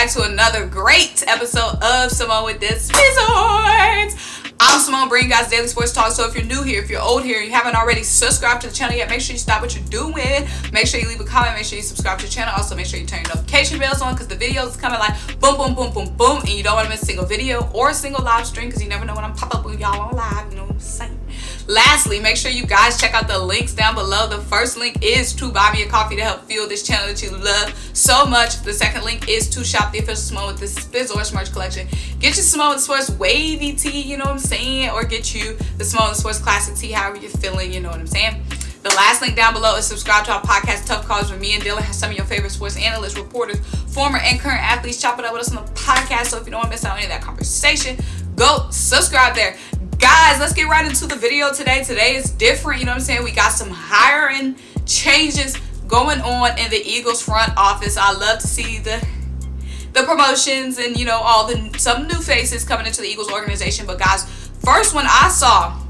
back to another great episode of Symone with the Sports. I'm Symone, bringing you guys daily sports talk. So if you're new here, if you're old here, and you haven't already subscribed to the channel yet, make sure you stop what you're doing. Make sure you leave a comment. Make sure you subscribe to the channel. Also, make sure you turn your notification bells on because the videos is coming like boom, boom, boom, boom, boom, and you don't want to miss a single video or a single live stream because you never know when I'm pop up with y'all on live. You know what I'm saying? Lastly, make sure you guys check out the links down below. The first link is to buy me a coffee to help fuel this channel that you love so much. The second link is to shop the official Symone with the Sports merch collection. Get your Symone with the Sports wavy tee, you know what I'm saying? Or get you the Symone with the Sports classic tee, however you're feeling, you know what I'm saying? The last link down below is subscribe to our podcast, Tough Calls, where me and Dylan have some of your favorite sports analysts, reporters, former and current athletes chop it up with us on the podcast. So if you don't want to miss out on any of that conversation, go subscribe there. Guys, let's get right into the video today. Today is different, you know what I'm saying? We got some hiring changes going on in the Eagles front office. I love to see the promotions and, you know, some new faces coming into the Eagles organization. But guys, first, when I saw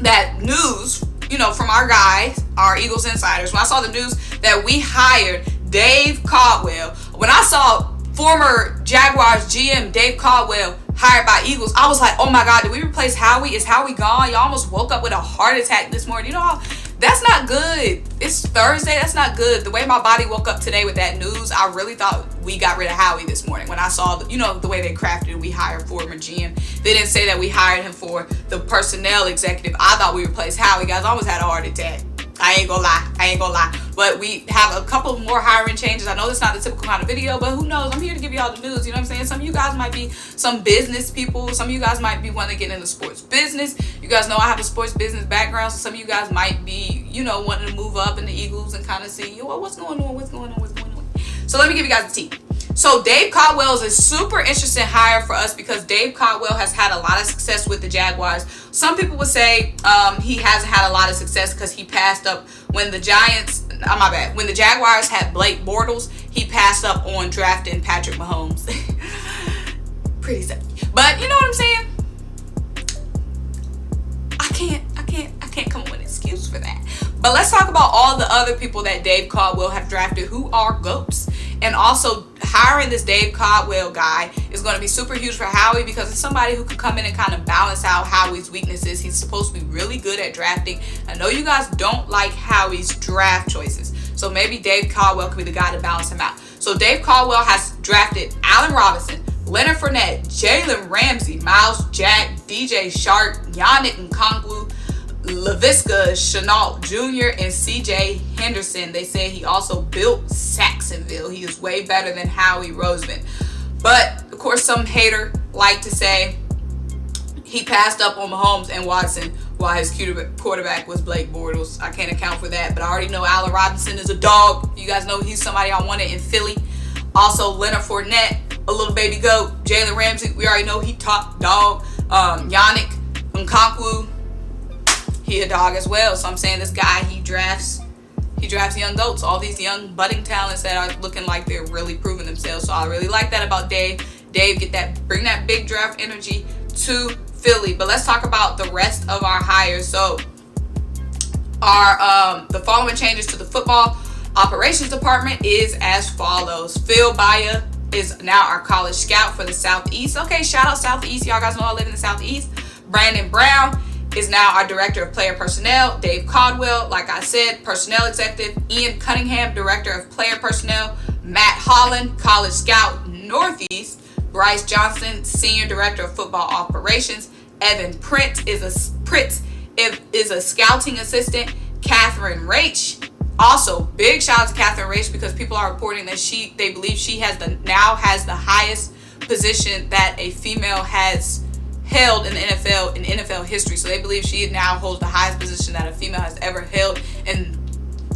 that news, you know, from our guys, our Eagles insiders, when I saw the news that we hired Dave Caldwell, when I saw former Jaguars GM Dave Caldwell hired by Eagles, I was like, oh my God, did we replace Howie? Is Howie gone? Y'all almost woke up with a heart attack this morning. You know, that's not good. It's Thursday. That's not good. The way my body woke up today with that news, I really thought we got rid of Howie this morning. When I saw, the way they crafted it, we hired former GM. They didn't say that we hired him for the personnel executive. I thought we replaced Howie. Guys, I almost had a heart attack. I ain't gonna lie. But we have a couple more hiring changes. I know that's not the typical kind of video, but who knows? I'm here to give y'all the news. You know what I'm saying? Some of you guys might be some business people. Some of you guys might be wanting to get into sports business. You guys know I have a sports business background, so some of you guys might be, wanting to move up in the Eagles and kind of see, what's going on. So let me give you guys the tea. So Dave Caldwell is a super interesting hire for us because Dave Caldwell has had a lot of success with the Jaguars. Some people would say he hasn't had a lot of success because he passed up when the when the Jaguars had Blake Bortles, he passed up on drafting Patrick Mahomes. Pretty sad. But you know what I'm saying? I can't come up with an excuse for that. But let's talk about all the other people that Dave Caldwell have drafted who are GOATs. And also hiring this Dave Caldwell guy is going to be super huge for Howie because it's somebody who can come in and kind of balance out Howie's weaknesses. He's supposed to be really good at drafting. I know you guys don't like Howie's draft choices. So maybe Dave Caldwell could be the guy to balance him out. So Dave Caldwell has drafted Allen Robinson, Leonard Fournette, Jalen Ramsey, Miles Jack, DJ Shark, Yannick Ngakoue, LaVisca Chenault Jr. and CJ Henderson. They say he also built Jacksonville. He is way better than Howie Roseman. But, of course, some hater like to say he passed up on Mahomes and Watson while his quarterback was Blake Bortles. I can't account for that, but I already know Allen Robinson is a dog. You guys know he's somebody I wanted in Philly. Also, Leonard Fournette, a little baby goat. Jalen Ramsey, we already know he top dog. Yannick Ngakoue, he a dog as well. So I'm saying this guy, he drafts young goats, all these young budding talents that are looking like they're really proving themselves. So I really like that about Dave. Dave, bring that big draft energy to Philly. But let's talk about the rest of our hires. So our the following changes to the football operations department is as follows. Phil Baya is now our college scout for the Southeast. Okay, shout out Southeast. Y'all guys know I live in the Southeast. Brandon Brown is now our director of player personnel. Dave Caldwell, like I said, personnel executive. Ian Cunningham, director of player personnel. Matt Holland, college scout Northeast. Bryce Johnson, senior director of football operations. Evan Prince is a scouting assistant. Catherine Raich, also big shout out to Catherine Raich because people are reporting that they believe she now has the highest position that a female has held in the NFL in NFL history. So they believe she now holds the highest position that a female has ever held in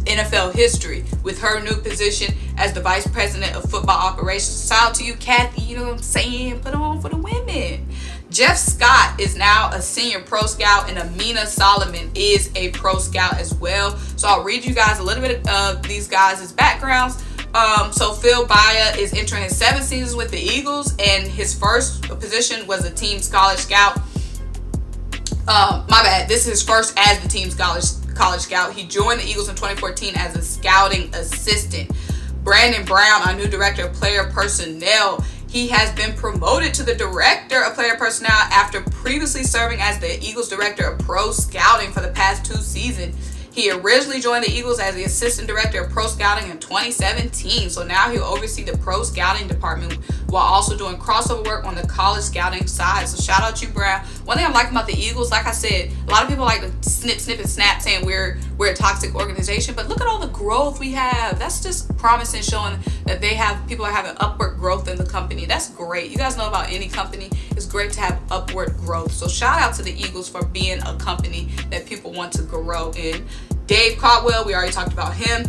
NFL history with her new position as the vice president of football operations. Shout out to you, Kathy. You know what I'm saying? Put on for the women. Jeff Scott is now a senior pro scout, and Amina Solomon is a pro scout as well. So I'll read you guys a little bit of these guys' backgrounds. So Phil Baya is entering his 7th season with the Eagles, and his first position was a team's college scout. This is his first as the team's college scout. He joined the Eagles in 2014 as a scouting assistant. Brandon Brown, our new director of player personnel. He has been promoted to the director of player personnel after previously serving as the Eagles director of pro scouting for the past 2 seasons. He originally joined the Eagles as the assistant director of pro scouting in 2017. So now he'll oversee the pro scouting department while also doing crossover work on the college scouting side. So shout out to you, Brown. One thing I like about the Eagles, like I said, a lot of people like to snip and snap saying we're a toxic organization, but look at all the growth we have. That's just promising, showing that people are having upward growth in the company. That's great. You guys know about any company, it's great to have upward growth. So shout out to the Eagles for being a company that people want to grow in. Dave Caldwell, we already talked about him.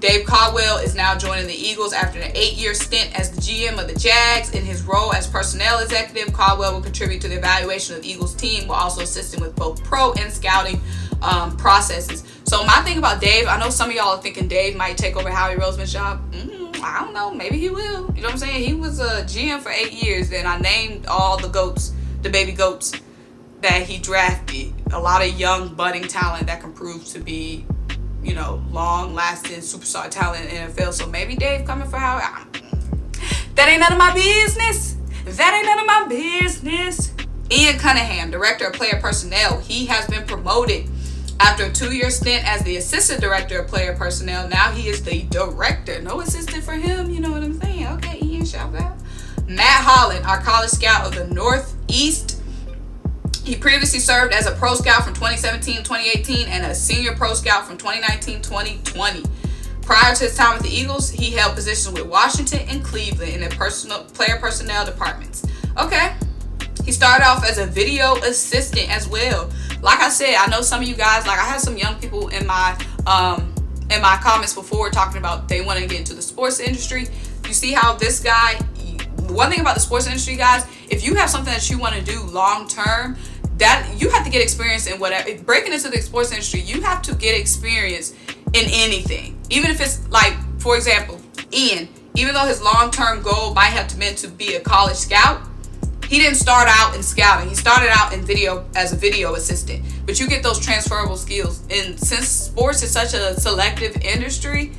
Dave Caldwell is now joining the Eagles after an 8-year stint as the GM of the Jags. In his role as personnel executive, Caldwell will contribute to the evaluation of the Eagles team while also assisting with both pro and scouting processes. So my thing about Dave, I know some of y'all are thinking Dave might take over Howie Roseman's job. I don't know, maybe he will. You know what I'm saying? He was a GM for 8 years, and I named all the goats, the baby goats that he drafted. A lot of young budding talent that can prove to be, you know, long-lasting superstar talent in the NFL. So maybe Dave coming for Howie. That ain't none of my business. That ain't none of my business. Ian Cunningham, director of player personnel. He has been promoted after a 2-year stint as the assistant director of player personnel. Now he is the director. No assistant for him. You know what I'm saying? Okay, Ian, shout out. Matt Holland, our college scout of the Northeast. He previously served as a pro scout from 2017-2018 and a senior pro scout from 2019-2020. Prior to his time with the Eagles, he held positions with Washington and Cleveland in the player personnel departments. Okay. He started off as a video assistant as well. Like I said, I know some of you guys, like I had some young people in my comments before talking about they want to get into the sports industry. You see how this guy, one thing about the sports industry, guys, if you have something that you want to do long term, that you have to get experience in whatever. Breaking into the sports industry, you have to get experience in anything. Even if it's like, for example, Ian, even though his long-term goal might have been to be a college scout, he didn't start out in scouting. He started out in video as a video assistant. But you get those transferable skills. And since sports is such a selective industry,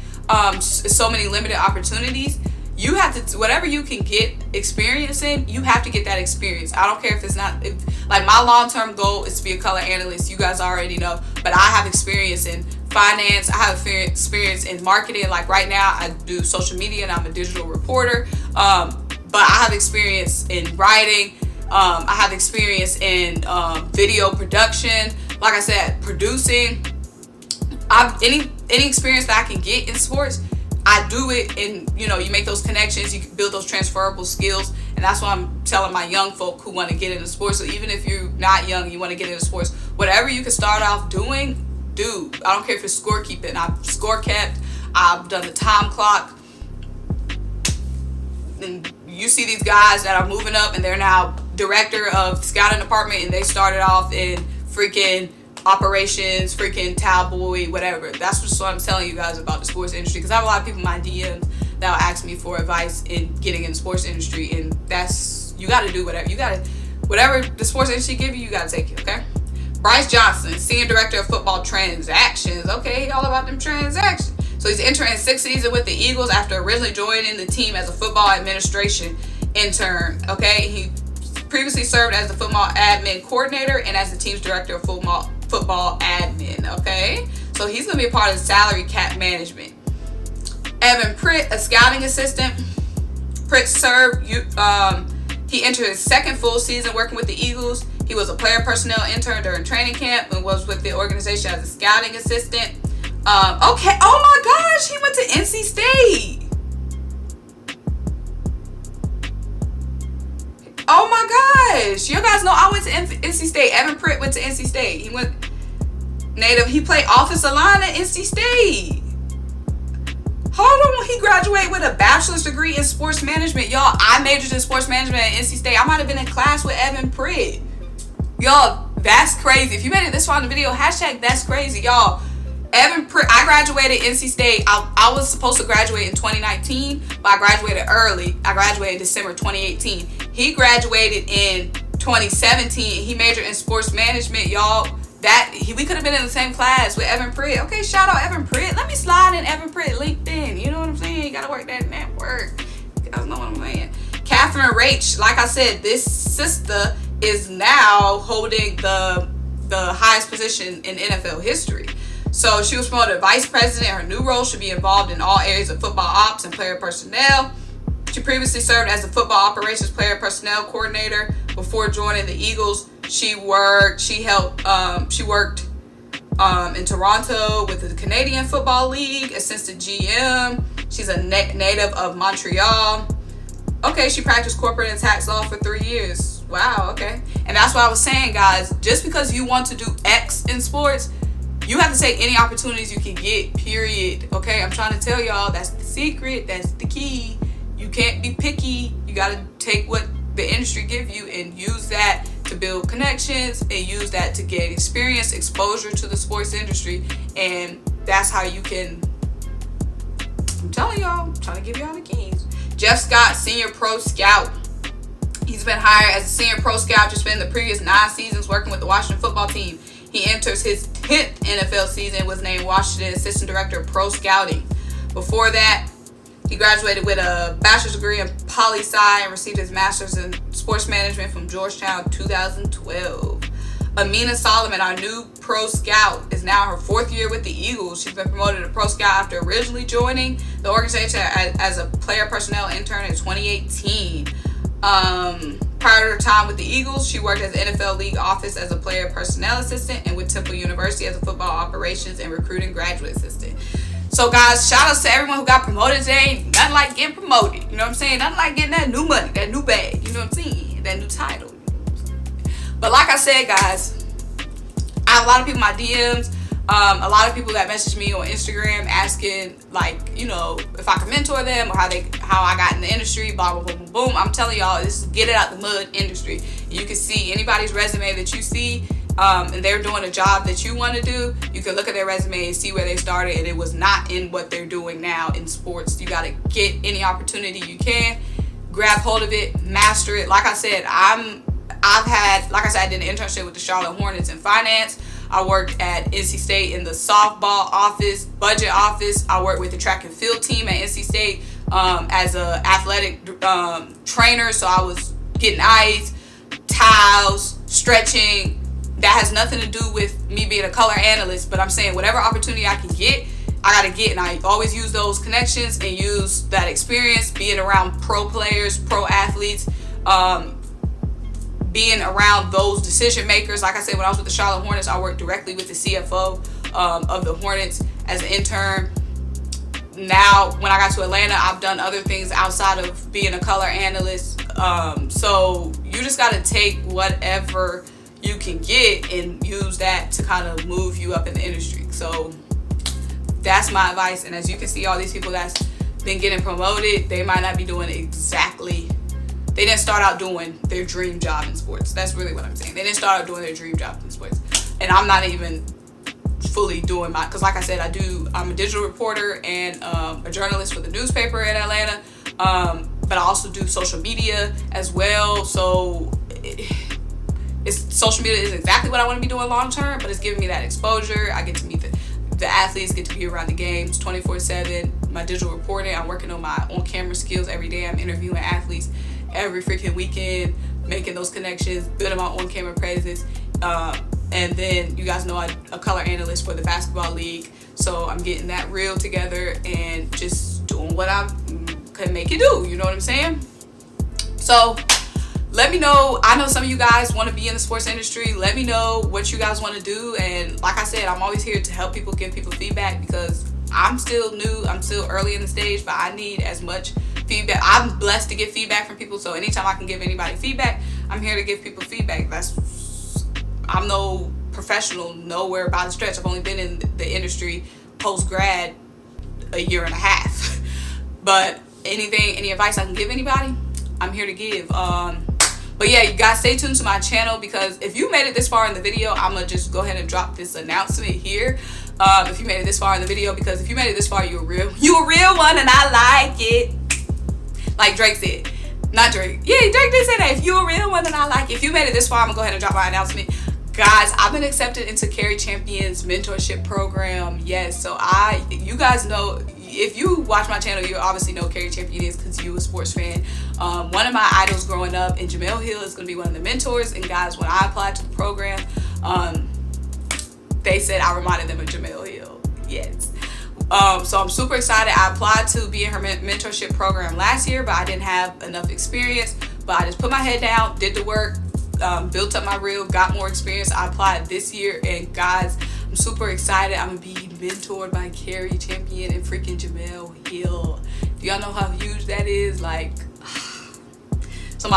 so many limited opportunities, you have to, whatever you can get experience in, you have to get that experience. I don't care if it's not, like my long-term goal is to be a color analyst. You guys already know, but I have experience in finance. I have experience in marketing. Like right now, I do social media and I'm a digital reporter. But I have experience in writing. I have experience in video production. Like I said, producing. Any experience that I can get in sports, I do it, and you know, you make those connections, you can build those transferable skills, and that's what I'm telling my young folk who want to get into sports. So even if you're not young, you want to get into sports, whatever you can start off doing, do. I don't care if it's scorekeeping. I've score kept. I've done the time clock. And you see these guys that are moving up, and they're now director of scouting department, and they started off in freaking operations, freaking towel boy, whatever. That's just what I'm telling you guys about the sports industry, because I have a lot of people in my DMs that will ask me for advice in getting in the sports industry, and that's, you got to do whatever the sports industry give you, you got to take it, okay? Bryce Johnson, senior director of football transactions. Okay, all about them transactions. So he's entering his 6th season with the Eagles after originally joining the team as a football administration intern. Okay, he previously served as the football admin coordinator and as the team's director of football admin. Okay, so he's going to be a part of the salary cap management. Evan Pritt, a scouting assistant. Pritt served, he entered his 2nd full season working with the Eagles. He was a player personnel intern during training camp and was with the organization as a scouting assistant. Okay, oh my gosh, he went to NC State. Oh my gosh, you guys know I went to NC State. Evan Pritt went to NC State. He played offensive line at NC State. Hold on, he graduated with a bachelor's degree in sports management. Y'all, I majored in sports management at NC State. I might have been in class with Evan Pritt. Y'all, that's crazy. If you made it this far in the video, hashtag that's crazy. Y'all, Evan Pritt, I graduated NC State. I was supposed to graduate in 2019, but I graduated early. I graduated December 2018. He graduated in 2017. He majored in sports management. Y'all, we could have been in the same class with Evan Pritt. Okay, shout out Evan Pritt. Let me slide in Evan Pritt LinkedIn. You know what I'm saying? You gotta work that network. You guys know what I'm saying. Catherine Rach, like I said, this sister is now holding the highest position in NFL history. So she was promoted to vice president. Her new role should be involved in all areas of football ops and player personnel. She previously served as the football operations player personnel coordinator before joining the Eagles. She worked in Toronto with the Canadian Football League, assistant GM. She's a native of Montreal. Okay, she practiced corporate and tax law for 3 years. Wow, okay. And that's what I was saying, guys. Just because you want to do X in sports, you have to take any opportunities you can get, period. Okay, I'm trying to tell y'all, that's the secret. That's the key. You can't be picky. You got to take what the industry give you and use that to build connections and use that to get experience, exposure to the sports industry. And that's how you can, I'm telling y'all, I'm trying to give y'all the keys. Jeff Scott, senior pro scout. He's been hired as a senior pro scout to spend the previous 9 seasons working with the Washington football team. He enters his 10th NFL season, was named Washington Assistant Director of Pro Scouting. Before that, he graduated with a bachelor's degree in poli-sci and received his master's in sports management from Georgetown 2012. Amina Solomon, our new pro scout, is now her 4th year with the Eagles. She's been promoted to pro scout after originally joining the organization as a player personnel intern in 2018. Prior to her time with the Eagles, she worked at the NFL League office as a player personnel assistant and with Temple University as a football operations and recruiting graduate assistant. So guys, shout outs to everyone who got promoted today. Nothing like getting promoted, you know what I'm saying? Nothing like getting that new money, that new bag, you know what I'm saying? That new title. But like I said, guys, I have a lot of people in my DMs, a lot of people that message me on Instagram asking, like, you know, if I can mentor them or how I got in the industry, blah, blah, blah, boom, boom. I'm telling y'all, this is get it out the mud industry. You can see anybody's resume that you see, and they're doing a job that you want to do. You can look at their resume and see where they started, and it was not in what they're doing now in sports. You got to get any opportunity you can, grab hold of it, master it. Like I said, I did an internship with the Charlotte Hornets in finance. I worked at NC State in the softball office, budget office. I worked with the track and field team at NC State as a athletic trainer. So I was getting ice, towels, stretching. That has nothing to do with me being a color analyst, but I'm saying whatever opportunity I can get, I gotta get. And I always use those connections and use that experience being around pro players, pro athletes, being around those decision makers. Like I said, when I was with the Charlotte Hornets, I worked directly with the CFO of the Hornets as an intern. Now, when I got to Atlanta, I've done other things outside of being a color analyst. So you just got to take whatever you can get and use that to kind of move you up in the industry. So that's my advice. And as you can see, all these people that's been getting promoted, they might not be doing exactly, they didn't start out doing their dream job in sports. That's really what I'm saying. They didn't start out doing their dream job in sports. And I'm not even fully doing my, because like I said, I'm a digital reporter and a journalist for the newspaper in Atlanta. But I also do social media as well. So social media is exactly what I want to be doing long term, but it's giving me that exposure. I get to meet the athletes, get to be around the games 24/7. My digital reporting, I'm working on my on-camera skills every day. I'm interviewing athletes every freaking weekend, making those connections, building my on-camera presence. And then you guys know I'm a color analyst for the basketball league. So I'm getting that reel together and just doing what I can make it do. You know what I'm saying? So let me know. I know some of you guys want to be in the sports industry. Let me know what you guys want to do. And like I said, I'm always here to help people, give people feedback, because I'm still new. I'm still early in the stage, but I need as much feedback. I'm blessed to get feedback from people. So anytime I can give anybody feedback, I'm here to give people feedback. I'm no professional nowhere by the stretch. I've only been in the industry post-grad a year and a half. But any advice I can give anybody, I'm here to give. But yeah, you guys stay tuned to my channel, because if you made it this far in the video, I'm gonna just go ahead and drop this announcement here. If you made it this far in the video, because if you made it this far, you're a real one, and I like it. Like Drake said. Not Drake. Yeah, Drake did say that. If you're a real one, then I like it. If you made it this far, I'm gonna go ahead and drop my announcement. Guys, I've been accepted into Carry Champion's mentorship program. Yes, so you guys know, if you watch my channel, you obviously know Carry Champion is because you're a sports fan. One of my idols growing up in Jamel Hill is going to be one of the mentors. And guys, when I applied to the program, they said I reminded them of Jamel Hill. Yes. So I'm super excited. I applied to be in her mentorship program last year, but I didn't have enough experience. But I just put my head down, did the work, built up my reel, got more experience. I applied this year, and guys, I'm super excited. I'm gonna be mentored by Carry Champion and freaking Jamel Hill. Do y'all know how huge that is? Like, so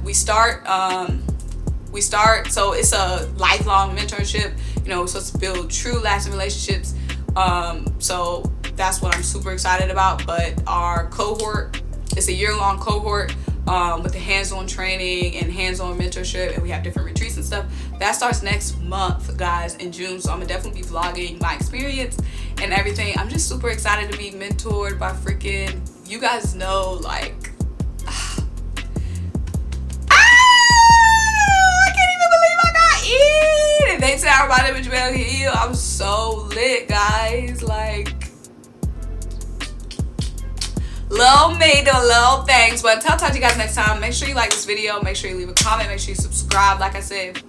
we start, so it's a lifelong mentorship. You know, we're supposed to build true lasting relationships. So that's what I'm super excited about. But our cohort, it's a year-long cohort with the hands-on training and hands-on mentorship, and we have different retreats and stuff. That starts next month, guys, in June. So I'm gonna definitely be vlogging my experience and everything. I'm just super excited to be mentored by freaking, you guys know, like, and they said I reminded me of Jamel Hill. I'm so lit, guys. Like, little me do little things. But until I talk to you guys next time, make sure you like this video. Make sure you leave a comment. Make sure you subscribe. Like I said,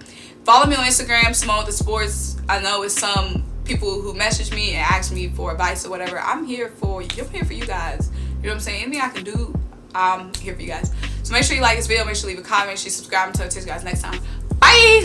follow me on Instagram, SymoneWithTheSports. I know it's some people who message me and ask me for advice or whatever. I'm here for you. I'm here for you guys. You know what I'm saying? Anything I can do, I'm here for you guys. So make sure you like this video. Make sure you leave a comment. Make sure you subscribe. Until I talk to you guys next time. Bye.